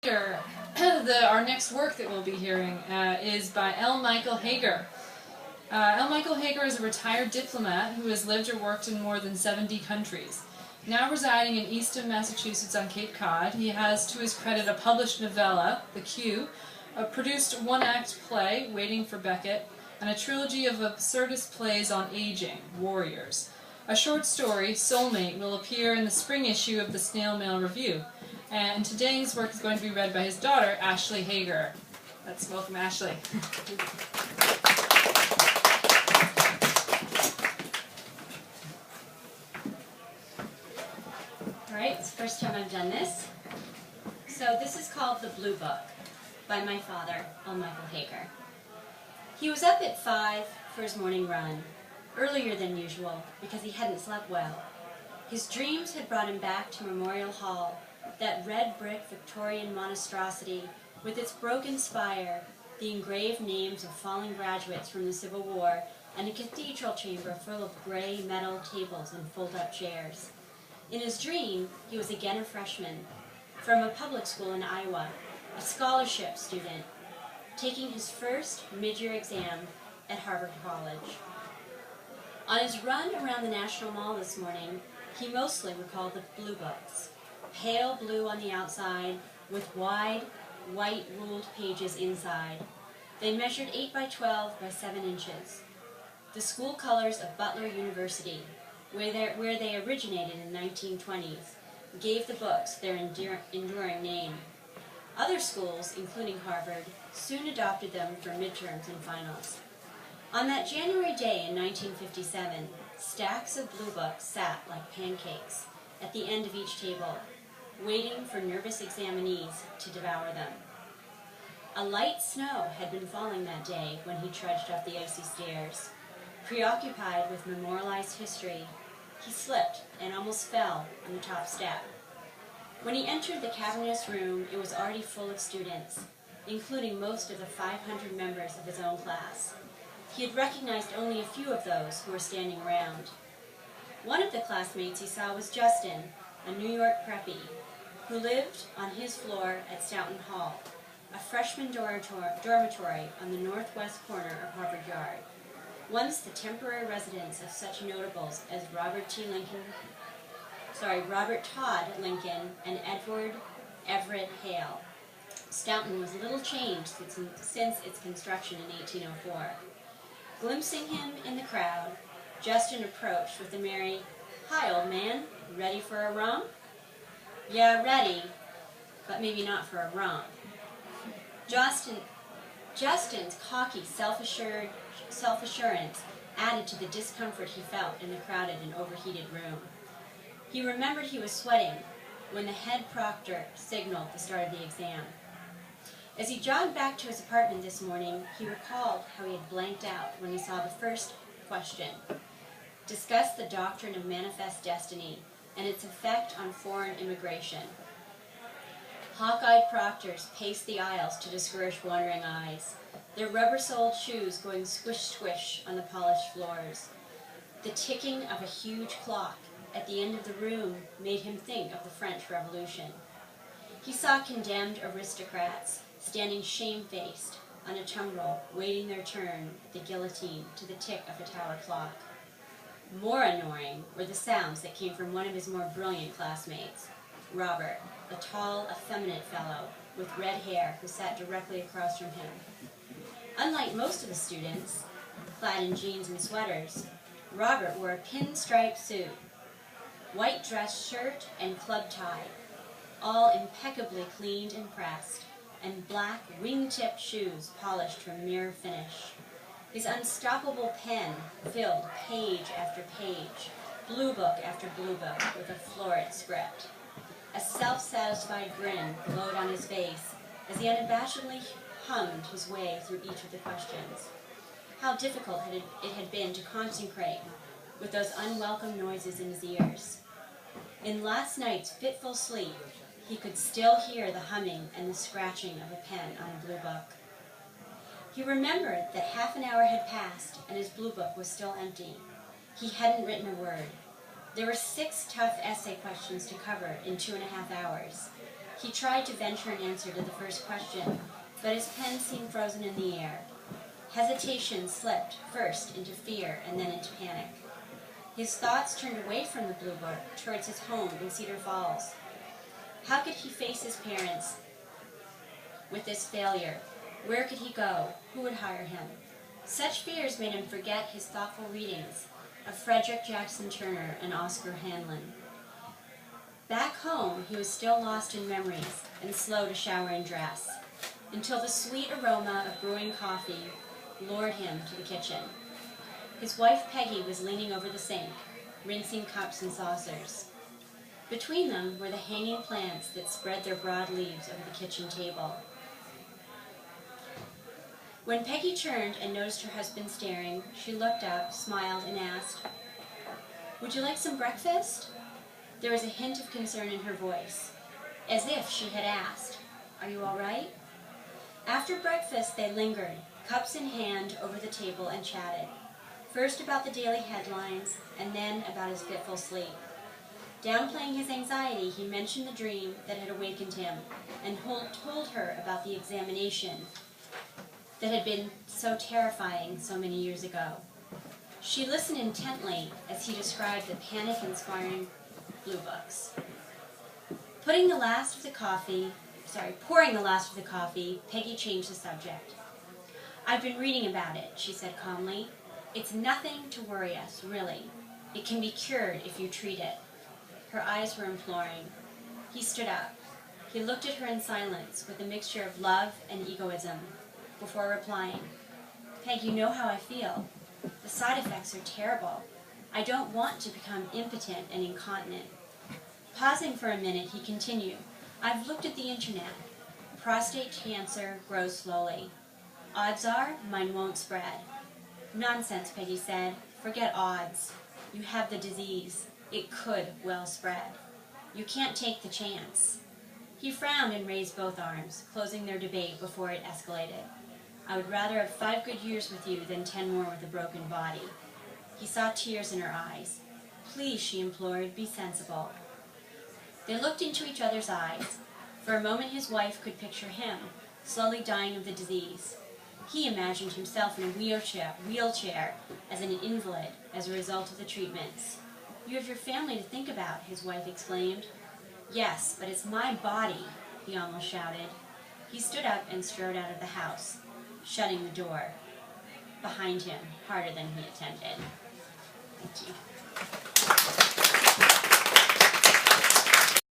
Hager. Our next work that we'll be hearing is by L. Michael Hager. L. Michael Hager is a retired diplomat who has lived or worked in more than 70 countries. Now residing in Easton, Massachusetts on Cape Cod, he has to his credit a published novella, The Q, a produced one-act play, Waiting for Beckett, and a trilogy of absurdist plays on aging, Warriors. A short story, Soulmate, will appear in the spring issue of the Snail Mail Review, and today's work is going to be read by his daughter, Ashley Hager. Let's welcome Ashley. Alright, it's the first time I've done this. So this is called The Blue Book by my father, L. Michael Hager. He was up at 5 for his morning run, earlier than usual because he hadn't slept well. His dreams had brought him back to Memorial Hall, that red brick Victorian monstrosity with its broken spire, the engraved names of fallen graduates from the Civil War, and a cathedral chamber full of gray metal tables and fold-up chairs. In his dream, he was again a freshman, from a public school in Iowa, a scholarship student, taking his first mid-year exam at Harvard College. On his run around the National Mall this morning, he mostly recalled the blue books, pale blue on the outside with wide, white ruled pages inside. They measured 8 by 12 by 7 inches. The school colors of Butler University, where they originated in the 1920s, gave the books their enduring name. Other schools, including Harvard, soon adopted them for midterms and finals. On that January day in 1957, stacks of blue books sat like pancakes at the end of each table, waiting for nervous examinees to devour them. A light snow had been falling that day when he trudged up the icy stairs. Preoccupied with memorialized history, he slipped and almost fell on the top step. When he entered the cavernous room, it was already full of students, including most of the 500 members of his own class. He had recognized only a few of those who were standing around. One of the classmates he saw was Justin, a New York preppy, who lived on his floor at Stoughton Hall, a freshman dormitory on the northwest corner of Harvard Yard, once the temporary residence of such notables as Robert Todd Lincoln and Edward Everett Hale. Stoughton was little changed since its construction in 1804. Glimpsing him in the crowd, Justin approached with a merry, "Hi, old man, ready for a romp?" "Yeah, ready, but maybe not for a romp." Justin's cocky, self-assurance added to the discomfort he felt in the crowded and overheated room. He remembered he was sweating when the head proctor signaled the start of the exam. As he jogged back to his apartment this morning, he recalled how he had blanked out when he saw the first question. Discuss the doctrine of manifest destiny and its effect on foreign immigration. Hawk-eyed proctors paced the aisles to discourage wandering eyes, their rubber-soled shoes going squish-squish on the polished floors. The ticking of a huge clock at the end of the room made him think of the French Revolution. He saw condemned aristocrats standing shamefaced on a tumbrel, waiting their turn at the guillotine to the tick of a tower clock. More annoying were the sounds that came from one of his more brilliant classmates, Robert, a tall, effeminate fellow with red hair who sat directly across from him. Unlike most of the students, clad in jeans and sweaters, Robert wore a pinstripe suit, white dress shirt and club tie, all impeccably cleaned and pressed, and black wing-tip shoes polished from mirror finish. His unstoppable pen filled page after page, blue book after blue book with a florid script. A self-satisfied grin glowed on his face as he unabashedly hummed his way through each of the questions. How difficult it had been to concentrate with those unwelcome noises in his ears. In last night's fitful sleep, he could still hear the humming and the scratching of a pen on a blue book. He remembered that half an hour had passed and his blue book was still empty. He hadn't written a word. There were 6 tough essay questions to cover in 2.5 hours. He tried to venture an answer to the first question, but his pen seemed frozen in the air. Hesitation slipped first into fear and then into panic. His thoughts turned away from the Blue Book towards his home in Cedar Falls. How could he face his parents with this failure? Where could he go? Who would hire him? Such fears made him forget his thoughtful readings of Frederick Jackson Turner and Oscar Hanlon. Back home, he was still lost in memories and slow to shower and dress, until the sweet aroma of brewing coffee lured him to the kitchen. His wife Peggy was leaning over the sink, rinsing cups and saucers. Between them were the hanging plants that spread their broad leaves over the kitchen table. When Peggy turned and noticed her husband staring, she looked up, smiled, and asked, "Would you like some breakfast?" There was a hint of concern in her voice, as if she had asked, "Are you all right?" After breakfast, they lingered, cups in hand, over the table and chatted, first about the daily headlines, and then about his fitful sleep. Downplaying his anxiety, he mentioned the dream that had awakened him, and told her about the examination that had been so terrifying so many years ago. She listened intently as he described the panic-inspiring Blue Books. Pouring the last of the coffee, Peggy changed the subject. "I've been reading about it," she said calmly. "It's nothing to worry us, really. It can be cured if you treat it." Her eyes were imploring. He stood up. He looked at her in silence, with a mixture of love and egoism, before replying, "Peg, you know how I feel. The side effects are terrible. I don't want to become impotent and incontinent." Pausing for a minute, he continued, "I've looked at the internet. Prostate cancer grows slowly. Odds are, mine won't spread." "Nonsense," Peggy said. "Forget odds. You have the disease. It could well spread. You can't take the chance." He frowned and raised both arms, closing their debate before it escalated. "I would rather have 5 good years with you than 10 more with a broken body." He saw tears in her eyes. "Please," she implored, "be sensible." They looked into each other's eyes. For a moment his wife could picture him, slowly dying of the disease. He imagined himself in a wheelchair as an invalid as a result of the treatments. "You have your family to think about," his wife exclaimed. "Yes, but it's my body," he almost shouted. He stood up and strode out of the house, shutting the door behind him harder than he intended. Thank you.